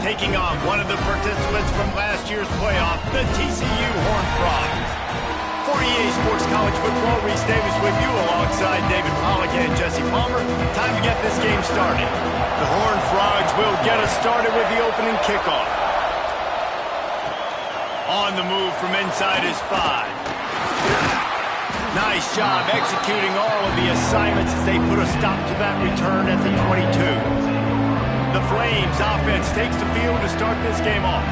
taking on one of the participants from last year's playoff, the TCU Horned Frogs. For EA Sports College Football, Reese Davis with you alongside David Pollack and Jesse Palmer. Time to get this game started. The Horned Frogs will get us started with the opening kickoff. On the move from inside is 5. Nice job executing all of the assignments as they put a stop to that return at the 22. The Flames offense takes the field to start this game off.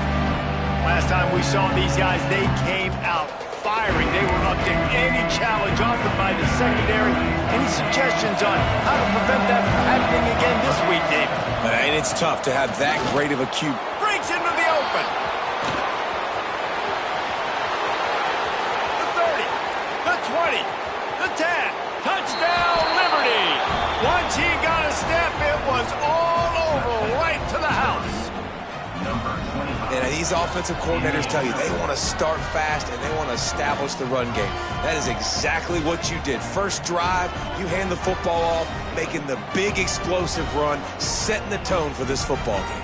Last time we saw these guys, they came out firing. They were up to any challenge offered by the secondary. Any suggestions on how to prevent that from happening again this week, David? And it's tough to have that great of a cue. Breaks into the open. The 30, the 20, the 10. Touchdown, Liberty. Once he got a step, it was all over, right to the house. And these offensive coordinators tell you they want to start fast and they want to establish the run game. That is exactly what you did. First drive, you hand the football off, making the big explosive run, setting the tone for this football game.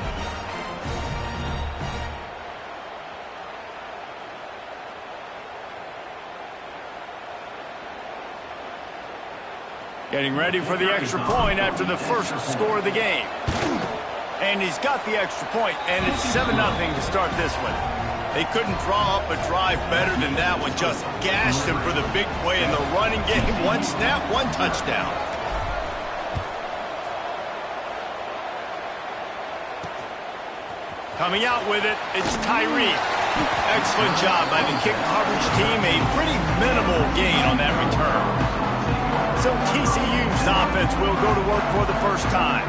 Getting ready for the extra point after the first score of the game. And he's got the extra point, and it's 7-0 to start this one. They couldn't draw up a drive better than that one. Just gashed them for the big play in the running game. One snap, one touchdown. Coming out with it, it's Tyree. Excellent job by the kick coverage team. A pretty minimal gain on that return. So TCU's offense will go to work for the first time.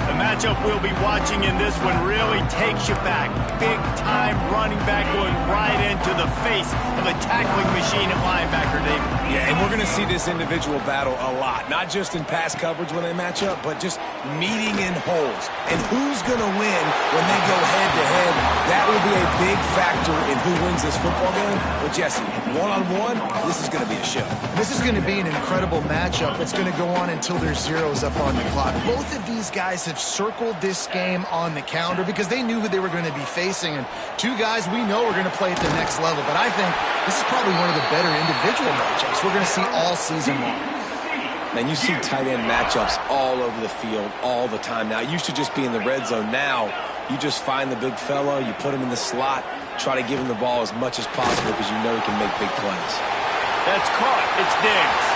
The matchup we'll be watching in this one really takes you back. Big-time running back going right into the face of a tackling machine at linebacker, David. Yeah, and we're going to see this individual battle a lot. Not just in pass coverage when they match up, but just meeting in holes. And who's going to win when they go head-to-head? That will be a big factor in who wins this football game. But, Jesse, one-on-one, this is going to be a show. This is going to be an incredible matchup. It's going to go on until there's zeros up on the clock. Both of these guys have circled this game on the calendar because they knew who they were going to be facing. And two guys we know are going to play at the next level. But I think this is probably one of the better individual matchups we're going to see all season long. Man, you see tight end matchups all over the field all the time. Now, it used to just be in the red zone. Now, you just find the big fellow, you put him in the slot, try to give him the ball as much as possible because you know he can make big plays. That's caught. It's Diggs.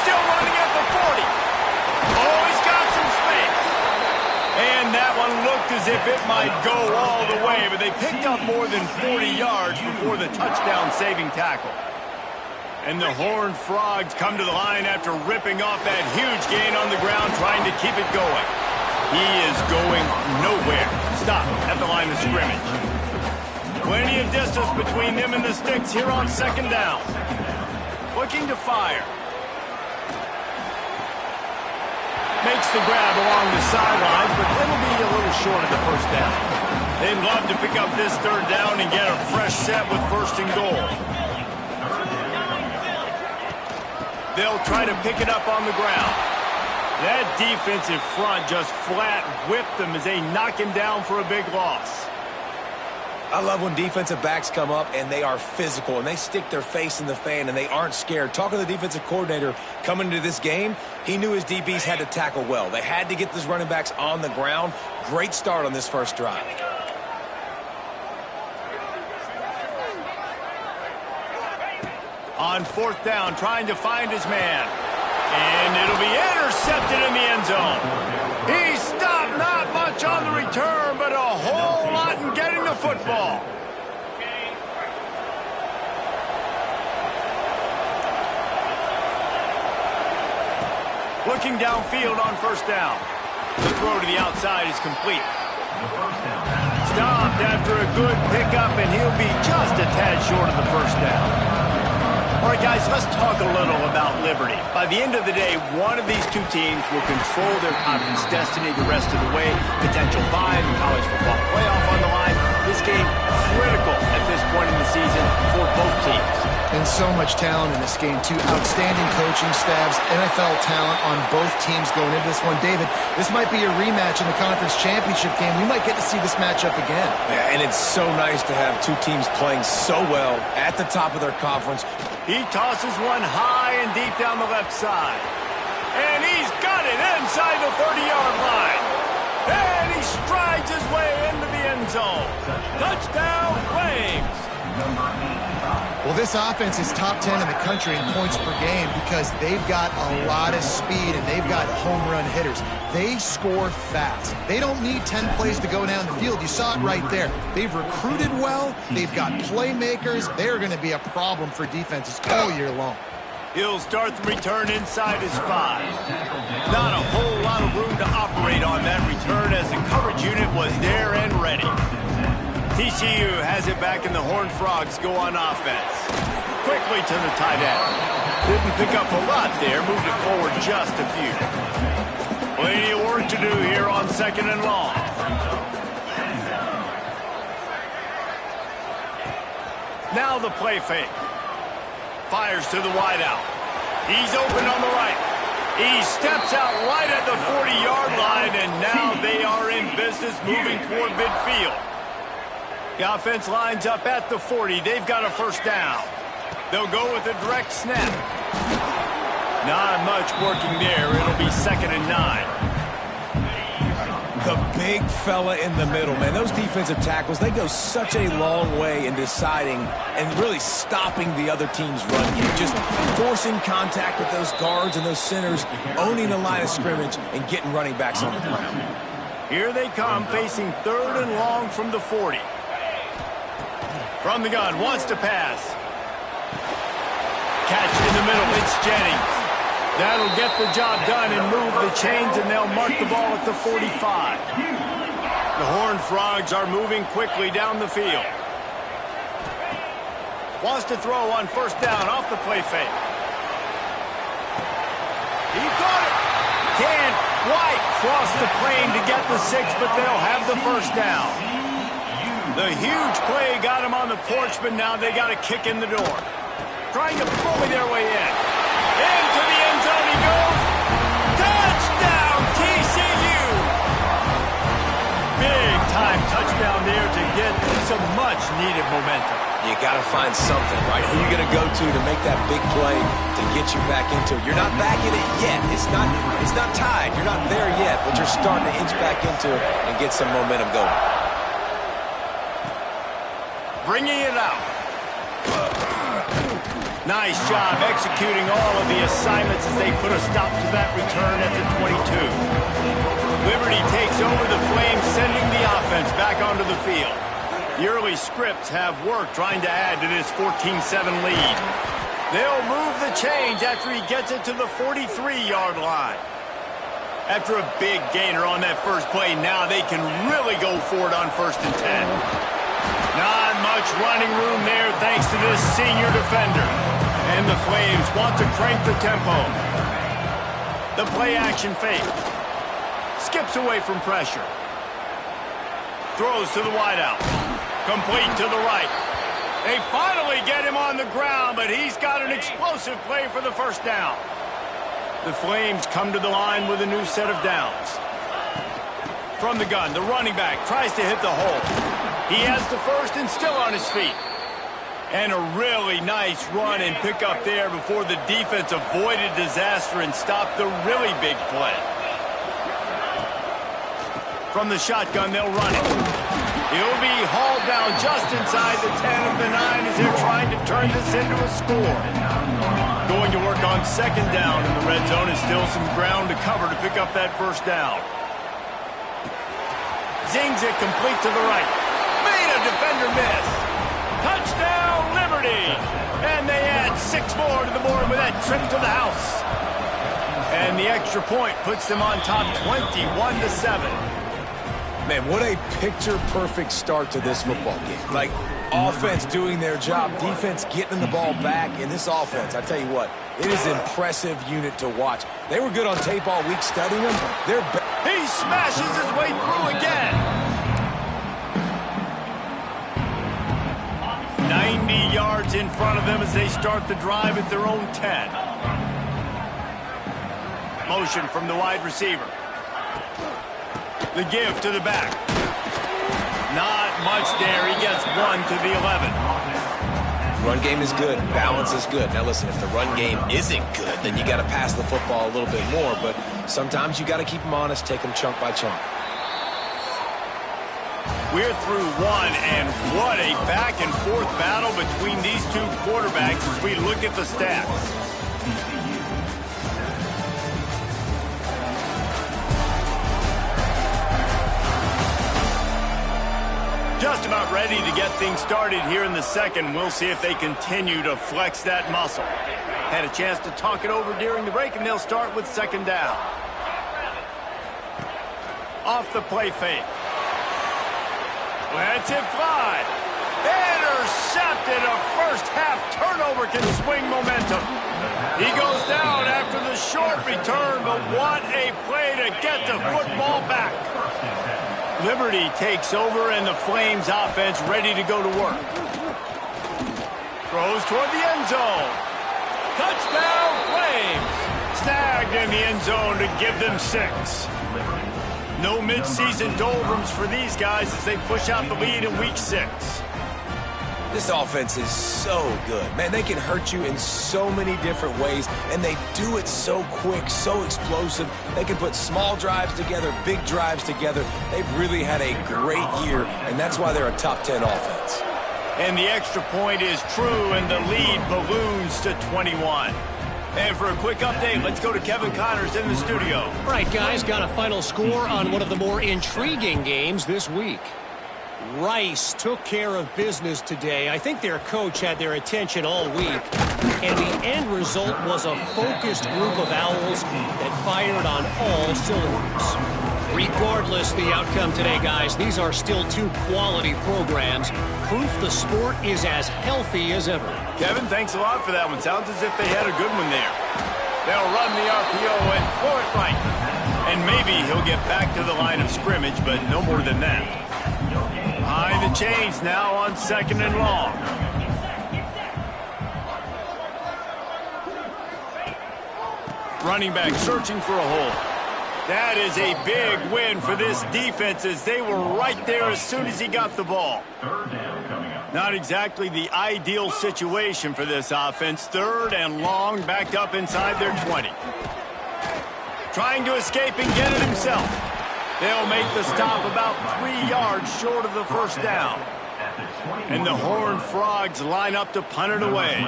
Still running at the 40. Oh, he's got some space. And that one looked as if it might go all the way, but they picked up more than 40 yards before the touchdown-saving tackle. And the Horned Frogs come to the line after ripping off that huge gain on the ground, trying to keep it going. He is going nowhere. Stop at the line of scrimmage. Plenty of distance between them and the sticks here on second down. Looking to fire. Makes the grab along the sidelines, but it'll be a little short of the first down. They'd love to pick up this third down and get a fresh set with first and goal. They'll try to pick it up on the ground. That defensive front just flat whipped them as they knock him down for a big loss. I love when defensive backs come up and they are physical and they stick their face in the fan and they aren't scared. Talking to the defensive coordinator coming into this game, he knew his DBs had to tackle well. They had to get these running backs on the ground. Great start on this first drive. On fourth down, trying to find his man. And it'll be intercepted in the end zone. He stopped not much on the return, but a whole lot in getting the football. Looking downfield on first down. The throw to the outside is complete. Stopped after a good pickup, and he'll be just a tad short of the first down. All right, guys, let's talk a little about Liberty. By the end of the day, one of these two teams will control their conference destiny the rest of the way. Potential bye in the college football playoff on the line. This game critical at this point in the season for both teams. And so so much talent in this game, too. Outstanding coaching staffs, NFL talent on both teams going into this one. David, this might be a rematch in the conference championship game. We might get to see this matchup again. Yeah, and it's so nice to have two teams playing so well at the top of their conference. He tosses one high and deep down the left side. And he's got it inside the 30-yard line. And he strides his way into the end zone. Touchdown, Flames. Well, this offense is top 10 in the country in points per game because they've got a lot of speed and they've got home run hitters. They score fast. They don't need 10 plays to go down the field. You saw it right there. They've recruited well. They've got playmakers. They're going to be a problem for defenses all year long. He'll start the return inside his 5. Not a whole lot of room to operate on that return as the coverage unit was there and ready. TCU has it back and the Horned Frogs go on offense. Quickly to the tight end. Didn't pick up a lot there, moved it forward just a few. Plenty of work to do here on 2nd and long. Now the play fake. Fires to the wideout. He's open on the right. He steps out right at the 40-yard line, and now they are in business moving toward midfield. The offense lines up at the 40. They've got a first down. They'll go with a direct snap. Not much working there. It'll be 2nd and 9. The big fella in the middle, man. Those defensive tackles, they go such a long way in deciding and really stopping the other team's run game. Just forcing contact with those guards and those centers, owning the line of scrimmage, and getting running backs on the ground. Here they come, facing 3rd and long from the 40. From the gun, wants to pass. Catch in the middle, it's Jennings. That'll get the job done and move the chains, and they'll mark the ball at the 45. The Horned Frogs are moving quickly down the field. Wants to throw on first down off the play fake. He caught it. Can't quite cross the plane to get the 6, but they'll have the first down. The huge play got him on the porch, but now they got a kick in the door. Trying to bully their way in. Into the end zone he goes. Touchdown, TCU! Big-time touchdown there to get some much-needed momentum. You got to find something, right? Who are you going to go to make that big play to get you back into it? You're not back in it yet. It's not tied. You're not there yet, but you're starting to inch back into it and get some momentum going. Bringing it out. Nice job executing all of the assignments as they put a stop to that return at the 22. Liberty takes over the Flames, sending the offense back onto the field. The early scripts have worked trying to add to this 14-7 lead. They'll move the change after he gets it to the 43-yard line. After a big gainer on that first play, now they can really go for it on 1st and 10. Not much running room there thanks to this senior defender. And the Flames want to crank the tempo. The play-action fake. Skips away from pressure. Throws to the wideout. Complete to the right. They finally get him on the ground, but he's got an explosive play for the first down. The Flames come to the line with a new set of downs. From the gun, the running back tries to hit the hole. He has the first and still on his feet. And a really nice run and pick up there before the defense avoided disaster and stopped the really big play. From the shotgun, they'll run it. He'll be hauled down just inside the 10 of the 9 as they're trying to turn this into a score. Going to work on 2nd down in the red zone is still some ground to cover to pick up that first down. Zings it complete to the right. Made a defender miss. Touchdown, Liberty! And they add 6 more to the board with that trip to the house. And the extra point puts them on top 21-7. Man, what a picture-perfect start to this football game. Like, offense doing their job, defense getting the ball back. In this offense, I tell you what, it is an impressive unit to watch. They were good on tape all week studying them. He smashes his way through again. 90 yards yards in front of them as they start the drive at their own 10. Motion from the wide receiver. The give to the back. Not much there. He gets one to the 11. Run game is good. Balance is good. Now listen, if the run game isn't good, then you got to pass the football a little bit more. But sometimes you got to keep them honest, take them chunk by chunk. We're through one, and what a back-and-forth battle between these two quarterbacks as we look at the stats. Just about ready to get things started here in the second. We'll see if they continue to flex that muscle. Had a chance to talk it over during the break, and they'll start with second down. Off the play fake. Lets it fly. Intercepted. A first-half turnover can swing momentum. He goes down after the short return, but what a play to get the football back. Liberty takes over, and the Flames offense ready to go to work. Throws toward the end zone. Touchdown, Flames. Snagged in the end zone to give them 6. No midseason doldrums for these guys as they push out the lead in week 6. This offense is so good. Man, they can hurt you in so many different ways, and they do it so quick, so explosive. They can put small drives together, big drives together. They've really had a great year, and that's why they're a top 10 offense. And the extra point is true, and the lead balloons to 21. And for a quick update, let's go to Kevin Connors in the studio. All right, guys, got a final score on one of the more intriguing games this week. Rice took care of business today. I think their coach had their attention all week. And the end result was a focused group of Owls that fired on all cylinders. Regardless the outcome today, guys, these are still two quality programs. Proof the sport is as healthy as ever. Kevin, thanks a lot for that one. Sounds as if they had a good one there. They'll run the RPO and throw it right. And maybe he'll get back to the line of scrimmage, but no more than that. Behind the chains now on second and long. Running back searching for a hole. That is a big win for this defense as they were right there as soon as he got the ball. Not exactly the ideal situation for this offense. Third and long, backed up inside their 20. Trying to escape and get it himself. They'll make the stop about 3 yards short of the first down. And the Horned Frogs line up to punt it away.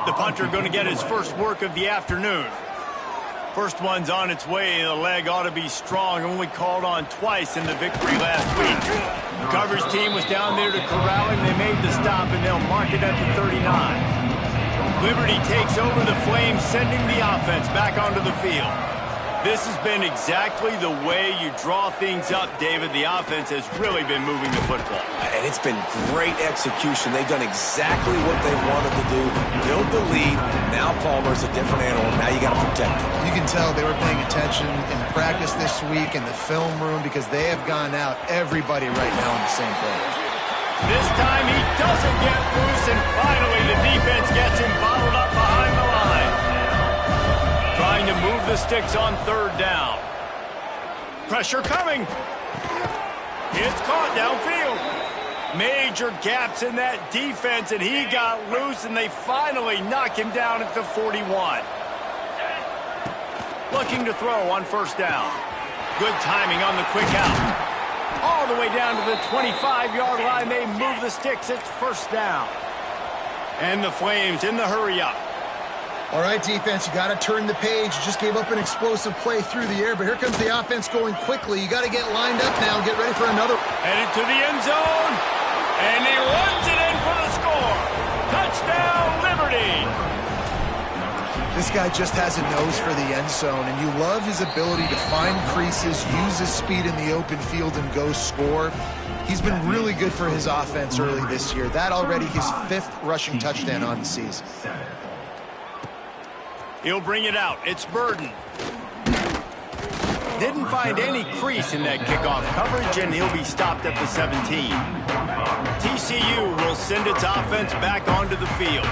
The punter going to get his first work of the afternoon. First one's on its way. The leg ought to be strong. Only called on twice in the victory last week. The coverage team was down there to corral him. They made the stop, and they'll mark it at the 39. Liberty takes over the Flames, sending the offense back onto the field. This has been exactly the way you draw things up, David. The offense has really been moving the football. And it's been great execution. They've done exactly what they wanted to do. Build the lead. Now Palmer's a different animal. Now you got to protect him. You can tell they were paying attention in practice this week in the film room because they have gone out everybody right now on the same page. This time he doesn't get loose, and finally the defense gets him bottled up behind the line. Trying to move the sticks on third down. Pressure coming. It's caught downfield. Major gaps in that defense, and he got loose, and they finally knock him down at the 41. Looking to throw on first down. Good timing on the quick out. All the way down to the 25-yard line. They move the sticks. It's first down. And the Flames in the hurry-up. All right, defense, you got to turn the page. You just gave up an explosive play through the air, but here comes the offense going quickly. You got to get lined up now and get ready for another. Headed to the end zone, and he runs it in for the score. Touchdown, Liberty. This guy just has a nose for the end zone, and you love his ability to find creases, use his speed in the open field, and go score. He's been really good for his offense early this year. That already his 5th rushing touchdown on the season. He'll bring it out. It's Burden. didn't find any crease in that kickoff coverage, and he'll be stopped at the 17. TCU will send its offense back onto the field.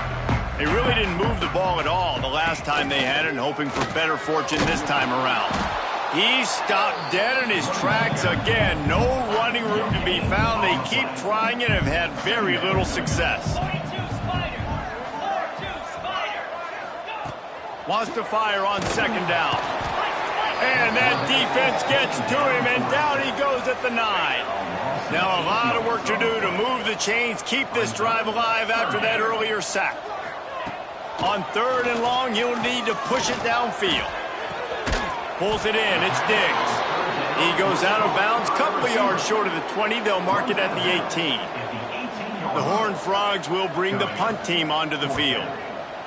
They really didn't move the ball at all the last time they had it, and hoping for better fortune this time around. He stopped dead in his tracks again. No running room to be found. They keep trying and have had very little success. Wants to fire on second down. And that defense gets to him, and down he goes at the 9. Now a lot of work to do to move the chains, keep this drive alive after that earlier sack. On 3rd and long, he'll need to push it downfield. Pulls it in, it's Diggs. He goes out of bounds, couple of yards short of the 20. They'll mark it at the 18. The Horned Frogs will bring the punt team onto the field.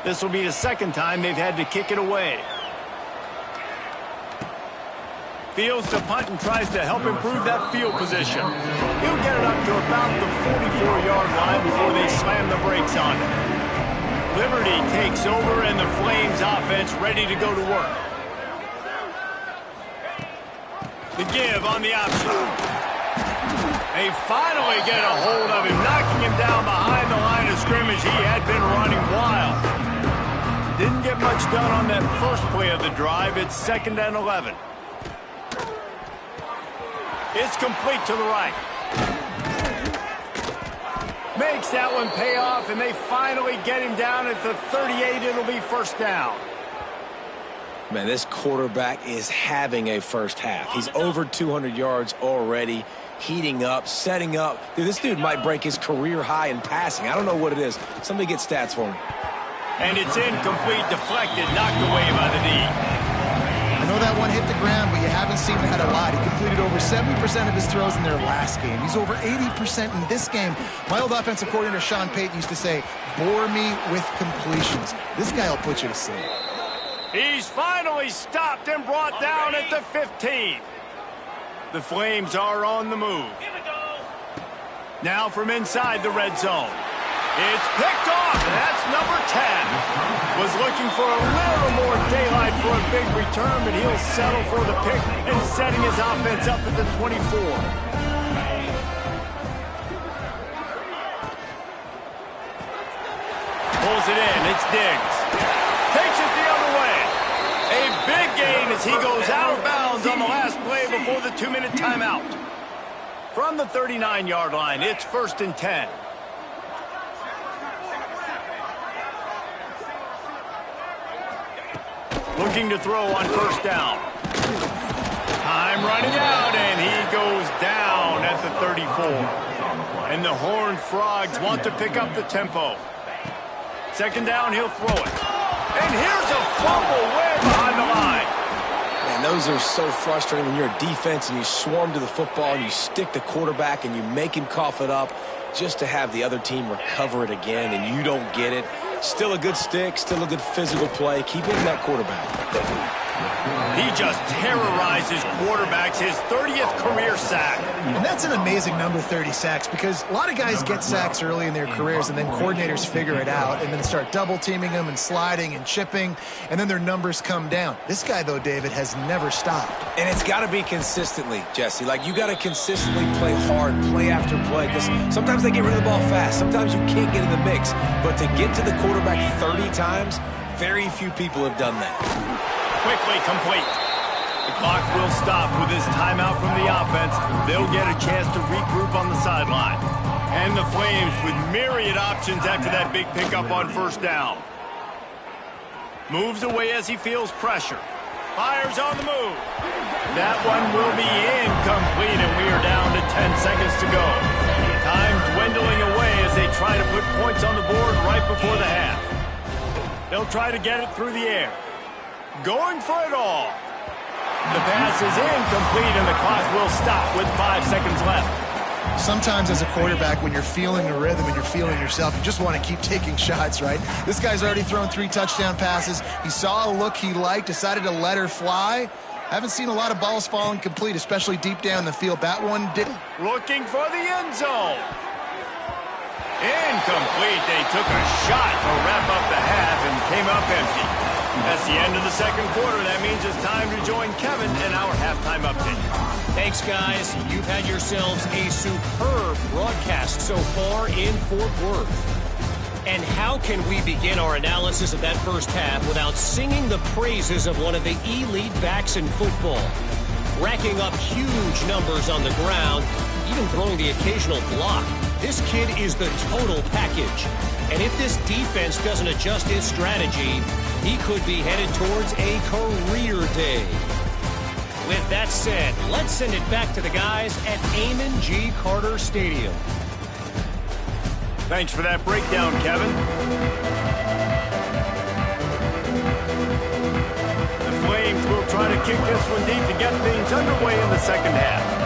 This will be the second time they've had to kick it away. Fields the punt and tries to help improve that field position. He'll get it up to about the 44-yard line before they slam the brakes on it. Liberty takes over, and the Flames offense ready to go to work. The give on the option. They finally get a hold of him, knocking him down behind the line of scrimmage. He had been running wild. Didn't get much done on that first play of the drive. It's 2nd and 11. It's complete to the right. Makes that one pay off, and they finally get him down at the 38. It'll be first down. Man, this quarterback is having a first half. He's over 200 yards already, heating up, setting up. Dude, this dude might break his career high in passing. I don't know what it is. Somebody get stats for me. And it's incomplete, deflected, knocked away by the D. I know that one hit the ground, but you haven't seen him had a lot. He completed over 70% of his throws in their last game. He's over 80% in this game. My old offensive coordinator, Sean Payton, used to say, bore me with completions. This guy will put you to sleep. He's finally stopped and brought down at the 15. The Flames are on the move. Now from inside the red zone. It's picked off, and that's number 10. Was looking for a little more daylight for a big return, but he'll settle for the pick and setting his offense up at the 24. Pulls it in, it's Diggs. Takes it the other way. A big gain as he goes out of bounds on the last play before the 2-minute timeout. From the 39-yard line, it's 1st and 10. Looking to throw on first down. Time running out, and he goes down at the 34. And the Horned Frogs want to pick up the tempo. 2nd down, he'll throw it. And here's a fumble way behind the line. Man, those are so frustrating when you're a defense and you swarm to the football and you stick the quarterback and you make him cough it up just to have the other team recover it again and you don't get it. Still a good stick, still a good physical play. Keep hitting that quarterback. He just terrorizes quarterbacks, his 30th career sack. And that's an amazing number, 30 sacks, because a lot of guys get sacks early in their careers, and then coordinators figure it out and then start double-teaming them and sliding and chipping, and then their numbers come down. This guy, though, David, has never stopped. And it's got to be consistently, Jesse. Like, you got to consistently play hard, play after play, because sometimes they get rid of the ball fast. Sometimes you can't get in the mix. But to get to the quarterback 30 times, very few people have done that. Quickly complete. The clock will stop with this timeout from the offense. They'll get a chance to regroup on the sideline. And the Flames with myriad options after that big pickup on first down. Moves away as he feels pressure. Fires on the move. That one will be incomplete, and we are down to 10 seconds to go. Time dwindling away as they try to put points on the board right before the half. They'll try to get it through the air. Going for it all. The pass is incomplete, and the clock will stop with 5 seconds left. Sometimes as a quarterback, when you're feeling the rhythm and you're feeling yourself, you just want to keep taking shots, right? This guy's already thrown 3 touchdown passes. He saw a look he liked, decided to let her fly. Haven't seen a lot of balls falling complete, especially deep down the field. That one didn't. Looking for the end zone. Incomplete. They took a shot to wrap up the half and came up empty. That's the end of the second quarter. That means it's time to join Kevin in our halftime update. Thanks, guys. You've had yourselves a superb broadcast so far in Fort Worth. And how can we begin our analysis of that first half without singing the praises of one of the elite backs in football? Racking up huge numbers on the ground, even throwing the occasional block. This kid is the total package. And if this defense doesn't adjust its strategy, he could be headed towards a career day. With that said, let's send it back to the guys at Amon G. Carter Stadium. Thanks for that breakdown, Kevin. The Flames will try to kick this one deep to get things underway in the second half.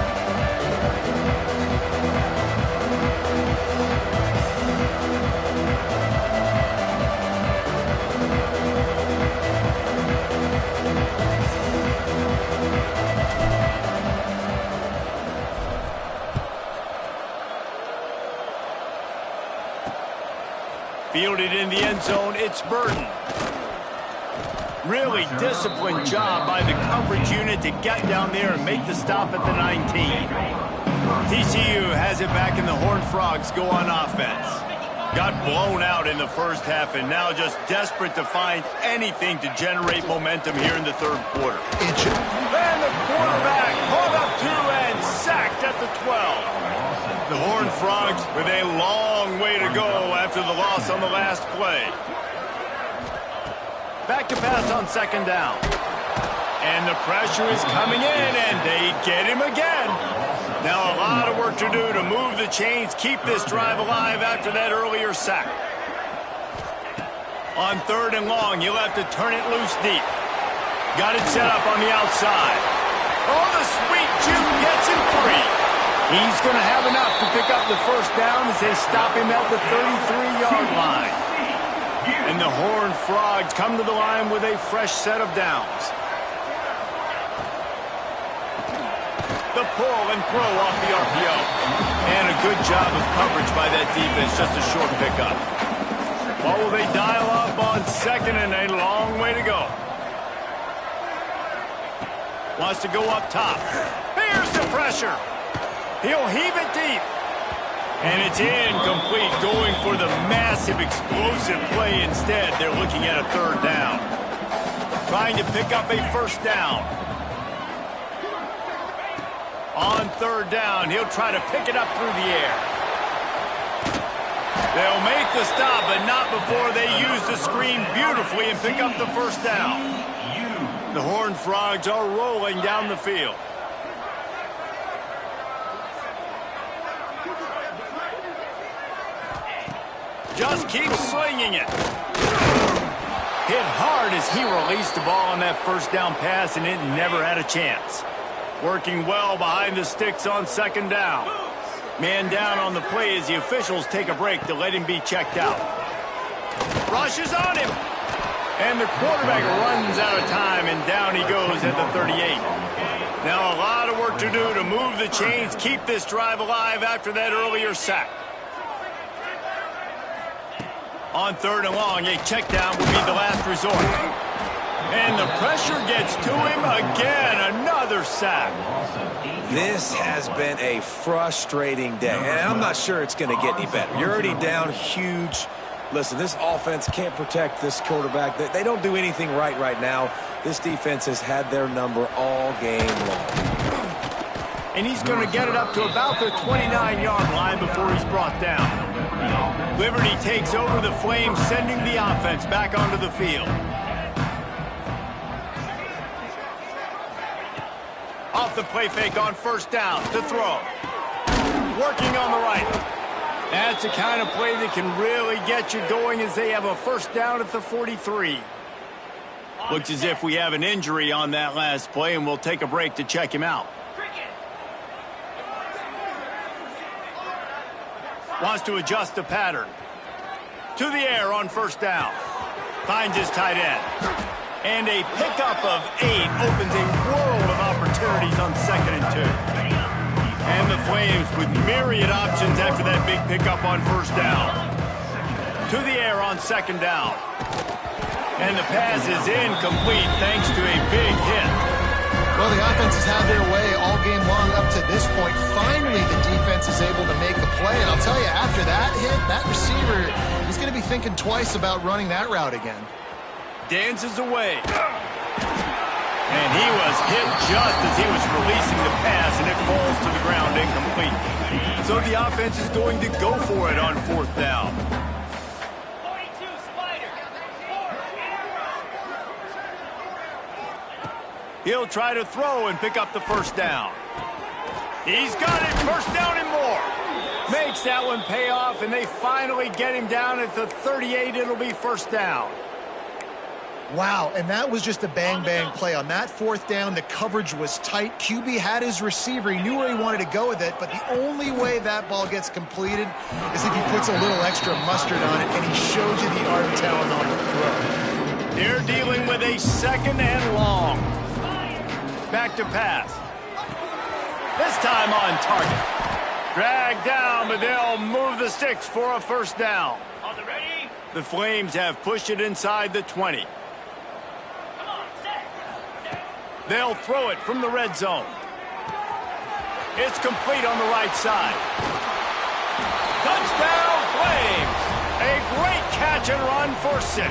Fielded in the end zone, it's Burton. Really disciplined job by the coverage unit to get down there and make the stop at the 19. TCU has it back, and the Horned Frogs go on offense. Got blown out in the first half and now just desperate to find anything to generate momentum here in the third quarter. And the quarterback caught up to and sacked at the 12. The Horned Frogs with a long way to go after the loss on the last play. Back to pass on second down. And the pressure is coming in, and they get him again. Now a lot of work to do to move the chains, keep this drive alive after that earlier sack. On third and long, you'll have to turn it loose deep. Got it set up on the outside. Oh, the sweet juke gets him free. He's going to have enough to pick up the first down as they stop him at the 33-yard line. And the Horned Frogs come to the line with a fresh set of downs. The pull and throw off the RPO. And a good job of coverage by that defense, just a short pickup. What will they dial up on second, and a long way to go. Wants to go up top. Here's the pressure. He'll heave it deep. And it's incomplete, going for the massive explosive play instead. They're looking at a third down. Trying to pick up a first down. On third down, he'll try to pick it up through the air. They'll make the stop, but not before they use the screen beautifully and pick up the first down. The Horned Frogs are rolling down the field. Just keep slinging it. Hit hard as he released the ball on that first down pass, and it never had a chance. Working well behind the sticks on second down. Man down on the play as the officials take a break to let him be checked out. Rushes on him. And the quarterback runs out of time, and down he goes at the 38. Now a lot of work to do to move the chains, keep this drive alive after that earlier sack. On third and long, a check down will be the last resort. And the pressure gets to him again. Another sack. This has been a frustrating day, and I'm not sure it's going to get any better. You're already down huge. Listen, this offense can't protect this quarterback. They don't do anything right now. This defense has had their number all game long. And he's going to get it up to about the 29-yard line before he's brought down. Liberty takes over the Flames, sending the offense back onto the field. Off the play fake on first down to throw. Working on the right. That's the kind of play that can really get you going as they have a first down at the 43. Looks as if we have an injury on that last play, and we'll take a break to check him out. Wants to adjust the pattern. To the air on first down. Finds his tight end. And a pickup of 8 opens a world of opportunities on second and 2. And the Flames with myriad options after that big pickup on first down. To the air on second down. And the pass is incomplete thanks to a big hit. Well, the offense has had their way all game long up to this point. Finally, the defense is able to make a play. And I'll tell you, after that hit, that receiver is going to be thinking twice about running that route again. Dances away. And he was hit just as he was releasing the pass, and it falls to the ground incomplete. So the offense is going to go for it on 4th down. He'll try to throw and pick up the 1st down. He's got it, 1st down and more. Makes that one pay off, and they finally get him down at the 38. It'll be 1st down. Wow, and that was just a bang-bang play. On that 4th down, the coverage was tight. QB had his receiver. He knew where he wanted to go with it, but the only way that ball gets completed is if he puts a little extra mustard on it, and he shows you the arm talent on the throw. They're dealing with a 2nd and long. Back to pass. This time on target. Dragged down, but they'll move the sticks for a 1st down. The Flames have pushed it inside the 20. They'll throw it from the red zone. It's complete on the right side. Touchdown, Flames! A great catch and run for 6.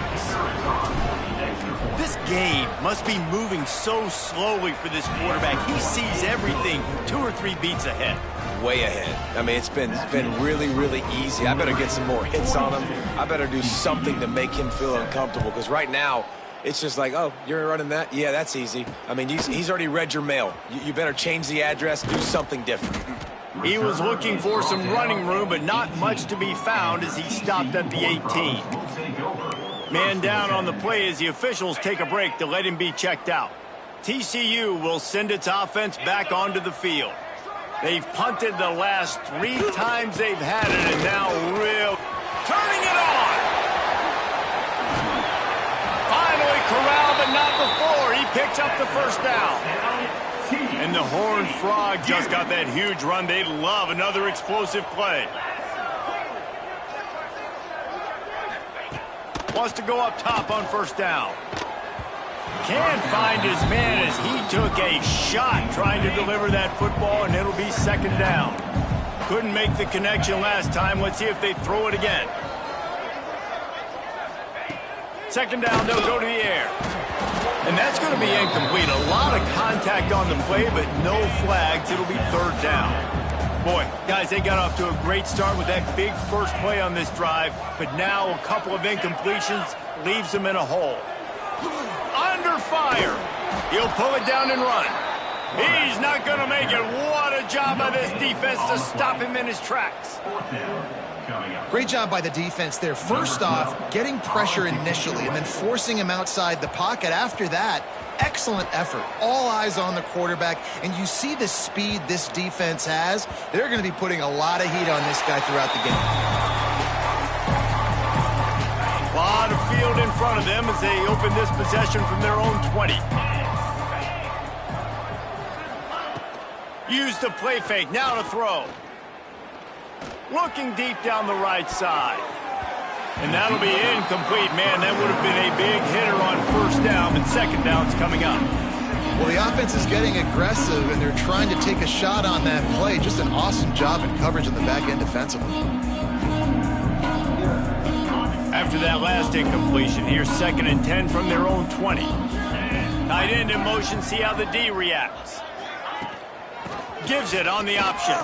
This game must be moving so slowly for this quarterback. He sees everything 2 or 3 beats ahead. Way ahead. I mean, it's been really, really easy. I better get some more hits on him. I better do something to make him feel uncomfortable, because right now, it's just like, oh, you're running that? Yeah, that's easy. I mean, he's already read your mail. You better change the address, do something different. He was looking for some running room, but not much to be found as he stopped at the 18. Man down on the play as the officials take a break to let him be checked out. TCU will send its offense back onto the field. They've punted the last 3 times they've had it, and now turning it on. Finally corralled, but not before. He picks up the 1st down. And the Horned Frog just got that huge run. They love another explosive play. Wants to go up top on 1st down. Can't find his man as he took a shot trying to deliver that football, and it'll be 2nd down. Couldn't make the connection last time. Let's see if they throw it again. 2nd down, they'll go to the air. And that's going to be incomplete. A lot of contact on the play, but no flags. It'll be 3rd down. Boy, guys, they got off to a great start with that big first play on this drive, but now a couple of incompletions leaves them in a hole. Under fire. He'll pull it down and run. He's not going to make it. What a job by this defense to stop him in his tracks. Great job by the defense there. First off, getting pressure initially and then forcing him outside the pocket. After that, excellent effort. All eyes on the quarterback. And you see the speed this defense has. They're going to be putting a lot of heat on this guy throughout the game. A lot of field in front of them as they open this possession from their own 20. Use the play fake. Now to throw. Looking deep down the right side. And that'll be incomplete. Man, that would have been a big hitter on 1st down, but 2nd down's coming up. Well, the offense is getting aggressive, and they're trying to take a shot on that play. Just an awesome job in coverage on the back end defensively. After that last incompletion, here's 2nd and 10 from their own 20. Tight end in motion, see how the D reacts. Gives it on the option.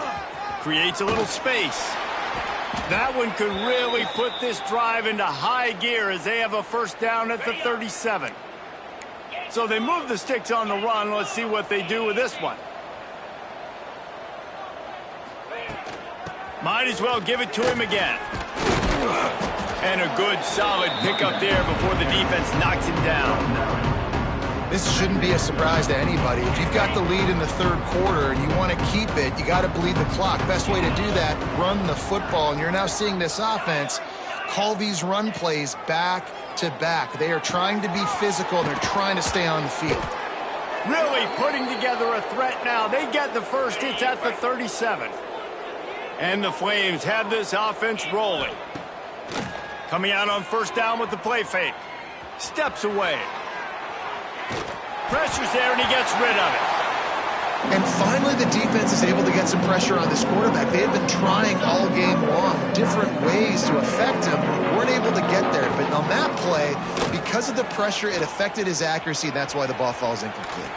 Creates a little space. That one could really put this drive into high gear as they have a 1st down at the 37. So they move the sticks on the run. Let's see what they do with this one. Might as well give it to him again. And a good solid pickup there before the defense knocks him down. This shouldn't be a surprise to anybody. If you've got the lead in the 3rd quarter and you want to keep it, you got to bleed the clock. Best way to do that, run the football. And you're now seeing this offense call these run plays back to back. They are trying to be physical, and they're trying to stay on the field. Really putting together a threat now. They get the first. It's at the 37. And the Flames have this offense rolling. Coming out on 1st down with the play fake. Steps away. Pressure's there, and he gets rid of it. And finally, the defense is able to get some pressure on this quarterback. They had been trying all game long different ways to affect him. Weren't able to get there. But on that play, because of the pressure, it affected his accuracy. That's why the ball falls incomplete.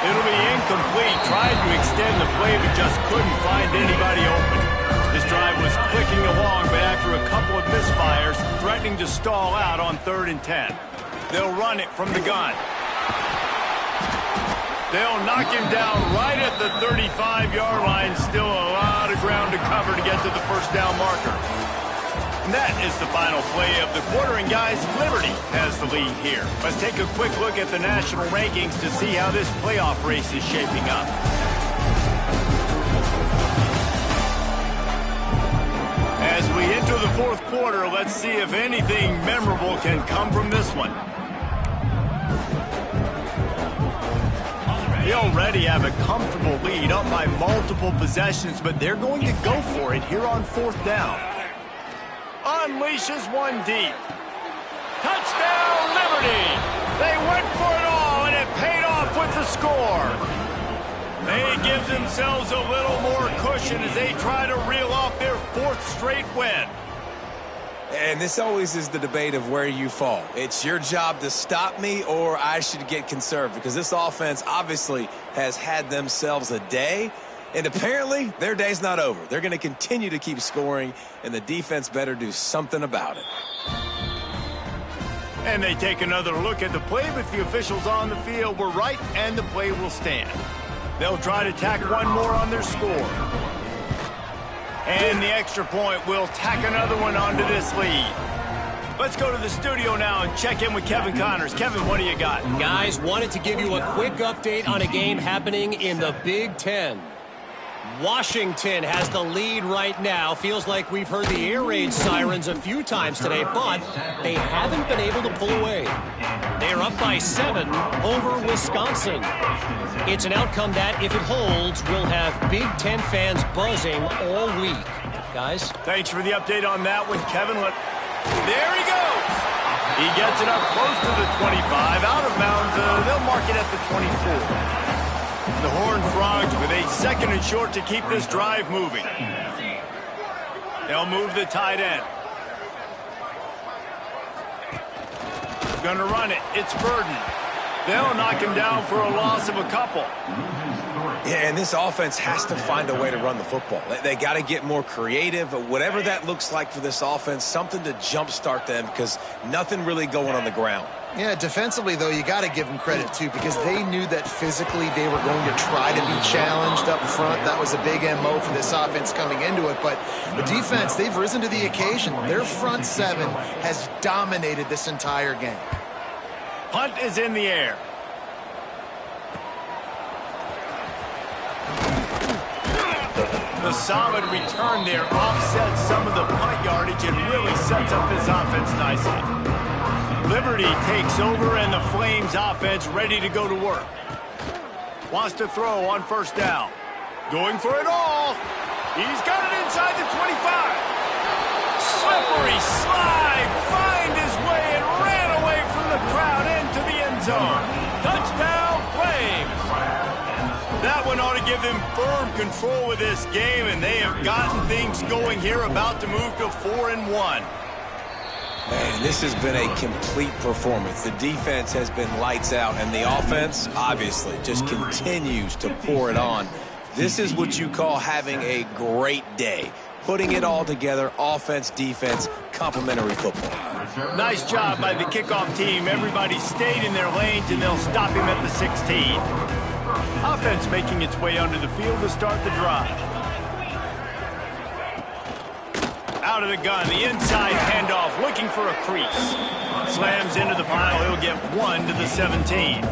It'll be incomplete. Tried to extend the play, but just couldn't find anybody open. This drive was clicking along, but after a couple of misfires, threatening to stall out on 3rd and 10. They'll run it from the gun. They'll knock him down right at the 35-yard line. Still a lot of ground to cover to get to the first down marker. And that is the final play of the quarter. And guys, Liberty has the lead here. Let's take a quick look at the national rankings to see how this playoff race is shaping up. As we enter the fourth quarter, let's see if anything memorable can come from this one. They already have a comfortable lead, up by multiple possessions, but they're going to go for it here on 4th down. Unleashes one deep. Touchdown, Liberty! They went for it all, and it paid off with the score. They give themselves a little more cushion as they try to reel off their 4th straight win. And this always is the debate of where you fall. It's your job to stop me, or I should get conserved, because this offense obviously has had themselves a day, and apparently their day's not over. They're going to continue to keep scoring, and the defense better do something about it. And they take another look at the play, but the officials on the field were right, and the play will stand. They'll try to tack one more on their score. And the extra point will tack another one onto this lead. Let's go to the studio now and check in with Kevin Connors. Kevin, what do you got? Guys, wanted to give you a quick update on a game happening in the Big Ten. Washington has the lead right now. Feels like we've heard the air raid sirens a few times today, but they haven't been able to pull away. They are up by 7 over Wisconsin. It's an outcome that, if it holds, will have Big Ten fans buzzing all week. Guys? Thanks for the update on that one, Kevin. There he goes. He gets it up close to the 25. Out of bounds. They'll mark it at the 24. The Horned Frogs with a 2nd and short to keep this drive moving. They'll move the tight end. Going to run it. It's Burden. They'll knock him down for a loss of a couple. Yeah, and this offense has to find a way to run the football. They got to get more creative. Whatever that looks like for this offense, something to jumpstart them, because nothing really going on the ground. Yeah, defensively, though, you got to give them credit, too, because they knew that physically they were going to try to be challenged up front. That was a big MO for this offense coming into it. But the defense, they've risen to the occasion. Their front 7 has dominated this entire game. Punt is in the air. The solid return there offsets some of the punt yardage and really sets up this offense nicely. Liberty takes over, and the Flames offense ready to go to work. Wants to throw on 1st down. Going for it all. He's got it inside the 25. Slippery slide. Find his way and ran away from the crowd into the end zone. Touchdown, Flames. That one ought to give them firm control of this game, and they have gotten things going here, about to move to 4-1. Man, this has been a complete performance. The defense has been lights out, and the offense, obviously, just continues to pour it on. This is what you call having a great day. Putting it all together, offense, defense, complementary football. Nice job by the kickoff team. Everybody stayed in their lanes, and they'll stop him at the 16. Offense making its way onto the field to start the drive. Out of the gun, the inside handoff, looking for a crease. Slams into the pile, he'll get 1 to the 17.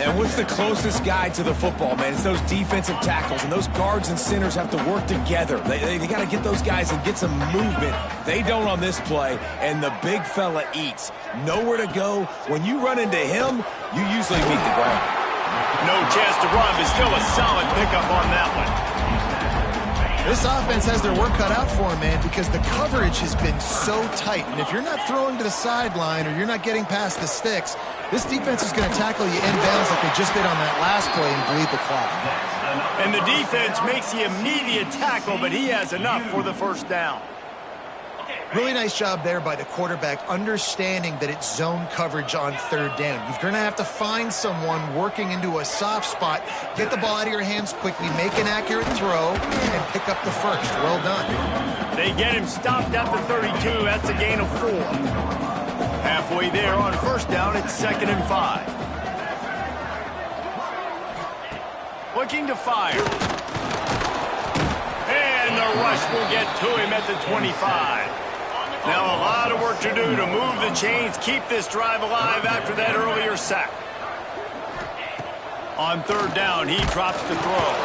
And what's the closest guy to the football, man? It's those defensive tackles, and those guards and centers have to work together. They got to get those guys and get some movement. They don't on this play, and the big fella eats. Nowhere to go. When you run into him, you usually meet the ground. No chance to run, but still a solid pickup on that one. This offense has their work cut out for them, man, because the coverage has been so tight. And if you're not throwing to the sideline or you're not getting past the sticks, this defense is going to tackle you inbounds like they just did on that last play and bleed the clock. And the defense makes the immediate tackle, but he has enough for the first down. Really nice job there by the quarterback, understanding that it's zone coverage on third down. You're going to have to find someone working into a soft spot, get the ball out of your hands quickly, make an accurate throw, and pick up the first. Well done. They get him stopped at the 32. That's a gain of 4. Halfway there on first down, it's 2nd and 5. Looking to fire. And the rush will get to him at the 25. Now a lot of work to do to move the chains, keep this drive alive after that earlier sack. On third down, he drops the throw.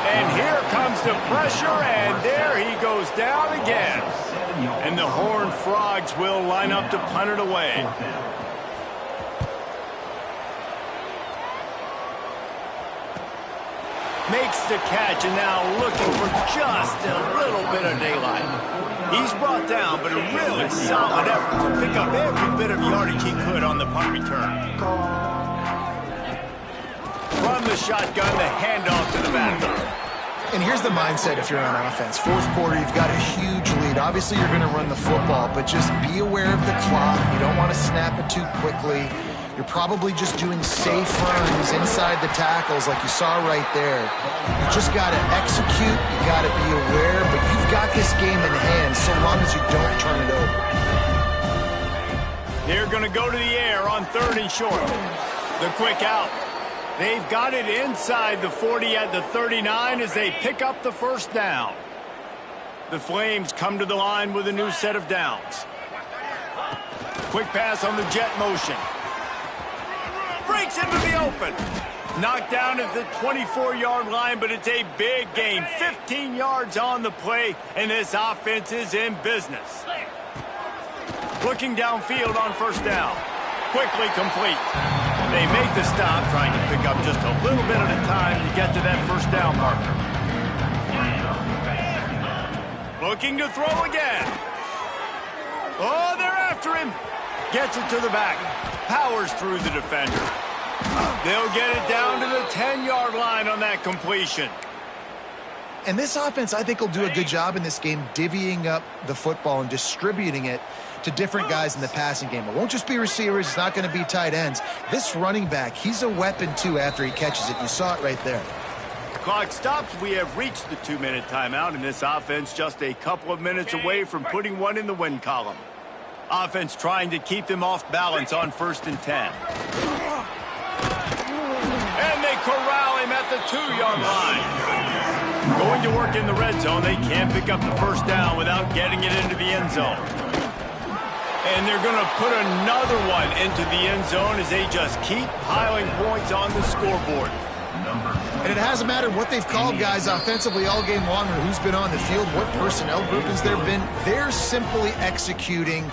And here comes the pressure, and there he goes down again. And the Horned Frogs will line up to punt it away. Makes the catch, and now looking for just a little bit of daylight. He's brought down, but a really solid effort to pick up every bit of yardage he could on the punt return. From the shotgun, the handoff to the back. And here's the mindset if you're on offense. Fourth quarter, you've got a huge lead. Obviously, you're going to run the football, but just be aware of the clock. You don't want to snap it too quickly. You're probably just doing safe runs inside the tackles like you saw right there. You just got to execute. You got to be aware, but you've got this game in hand so long as you don't turn it over. They're going to go to the air on 3rd and short. The quick out. They've got it inside the 40 at the 39 as they pick up the first down. The Flames come to the line with a new set of downs. Quick pass on the jet motion. Breaks into the open. Knocked down at the 24-yard line, but it's a big gain. 15 yards on the play, and this offense is in business. Looking downfield on first down. Quickly complete. They make the stop, trying to pick up just a little bit at a time to get to that first down marker. Looking to throw again. Oh, they're after him. Gets it to the back. Powers through the defender. They'll get it down to the 10-yard line on that completion. And this offense, I think, will do a good job in this game divvying up the football and distributing it to different guys in the passing game. It won't just be receivers. It's not going to be tight ends. This running back, he's a weapon, too, after he catches it. You saw it right there. Clock stops. We have reached the 2-minute timeout, and this offense just a couple of minutes away from putting one in the win column. Offense trying to keep them off balance on 1st and 10. And they corral him at the 2-yard line. Going to work in the red zone. They can't pick up the first down without getting it into the end zone. And they're going to put another one into the end zone as they just keep piling points on the scoreboard. And it hasn't mattered what they've called guys offensively all game long or who's been on the field, what personnel groupings there have been. They're simply executing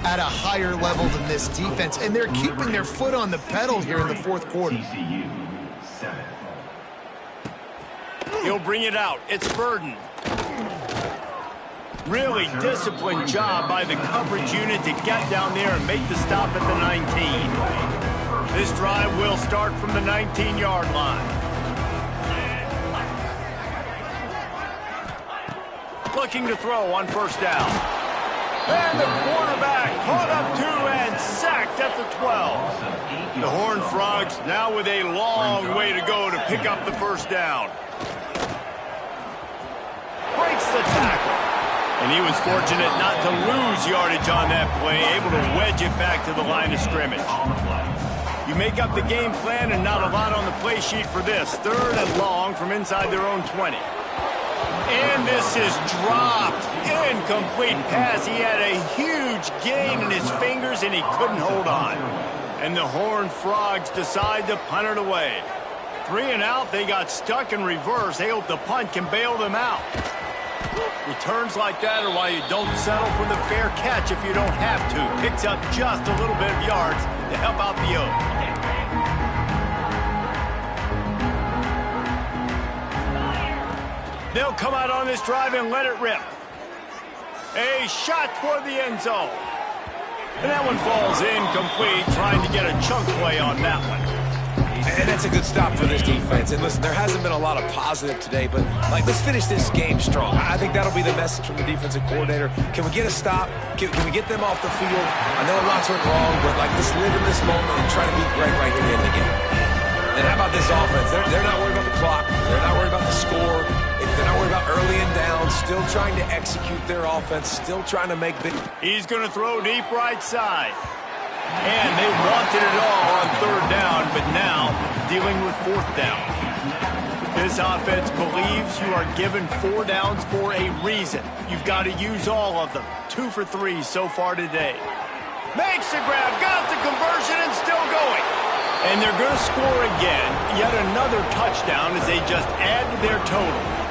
at a higher level than this defense, and they're keeping their foot on the pedal here in the fourth quarter. He'll bring it out. It's Burden. Really disciplined job by the coverage unit to get down there and make the stop at the 19. This drive will start from the 19-yard line. Looking to throw on first down. And the quarterback caught up to and sacked at the 12. The Horned Frogs now with a long way to go to pick up the first down. Breaks the tackle. And he was fortunate not to lose yardage on that play, able to wedge it back to the line of scrimmage. You make up the game plan and not a lot on the play sheet for this. 3rd and long from inside their own 20. And this is dropped. Incomplete pass. He had a huge gain in his fingers and he couldn't hold on. And the Horned Frogs decide to punt it away. 3 and out, they got stuck in reverse. They hope the punt can bail them out. Returns like that are why you don't settle for the fair catch if you don't have to. Picks up just a little bit of yards to help out the Oaks. They'll come out on this drive and let it rip. A shot toward the end zone. And that one falls incomplete, trying to get a chunk play on that one. And that's a good stop for this defense. And listen, there hasn't been a lot of positive today, but let's finish this game strong. I think that'll be the message from the defensive coordinator. Can we get a stop? Can we get them off the field? I know lots went wrong, but let's live in this moment and try to beat Greg right here at the end of the game. And how about this offense? They're not worried about the clock. They're not worried about the score. They're not worried about early and down. Still trying to execute their offense. Still trying to make big. He's going to throw deep right side. And they wanted it all on third down, but now dealing with fourth down. This offense believes you are given 4 downs for a reason. You've got to use all of them. 2 for 3 so far today. Makes the grab, got the conversion, and still going. And they're going to score again. Yet another touchdown as they just add to their total.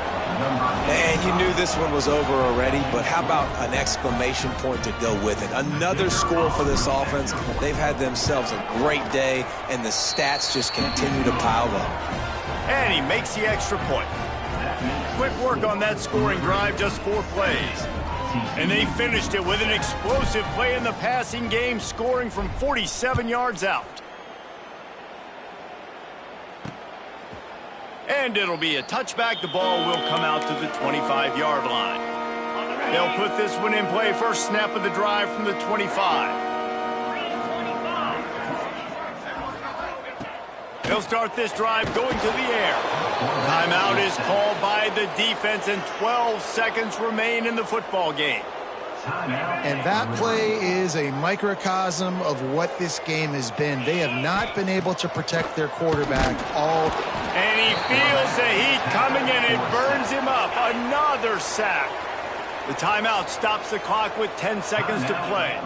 And you knew this one was over already, but how about an exclamation point to go with it? Another score for this offense. They've had themselves a great day, and the stats just continue to pile up. And he makes the extra point. Quick work on that scoring drive, just 4 plays. And they finished it with an explosive play in the passing game, scoring from 47 yards out. And it'll be a touchback. The ball will come out to the 25-yard line. They'll put this one in play. First snap of the drive from the 25. They'll start this drive going to the air. Timeout is called by the defense, and 12 seconds remain in the football game. And that play is a microcosm of what this game has been. They have not been able to protect their quarterback all. And he feels the heat coming, and it burns him up. Another sack. The timeout stops the clock with 10 seconds to play.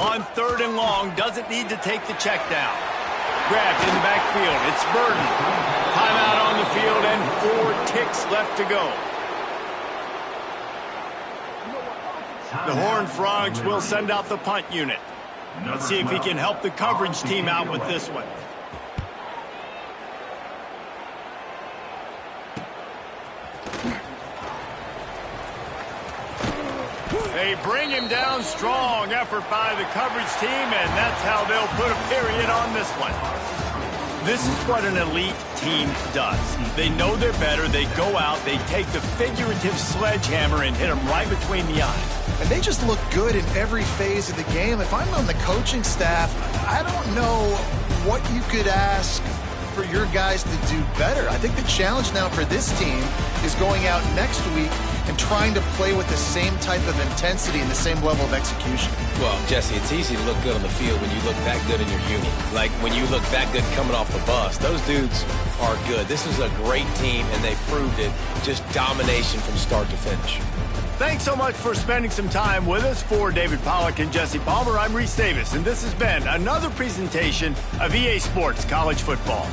On third and long, doesn't need to take the check down. Grabbed in the backfield. It's Burden. Timeout on the field, and 4 ticks left to go. The Horned Frogs will send out the punt unit. Let's see if he can help the coverage team out with this one. They bring him down. Strong effort by the coverage team, and that's how they'll put a period on this one. This is what an elite team does. They know they're better. They go out. They take the figurative sledgehammer and hit them right between the eyes. And they just look good in every phase of the game. If I'm on the coaching staff, I don't know what you could ask for your guys to do better. I think the challenge now for this team is going out next week and trying to play with the same type of intensity and the same level of execution. Well, Jesse, it's easy to look good on the field when you look that good in your unit. Like when you look that good coming off the bus. Those dudes are good. This is a great team, and they proved it. Just domination from start to finish. Thanks so much for spending some time with us. For David Pollack and Jesse Palmer, I'm Reese Davis, and this has been another presentation of EA Sports College Football.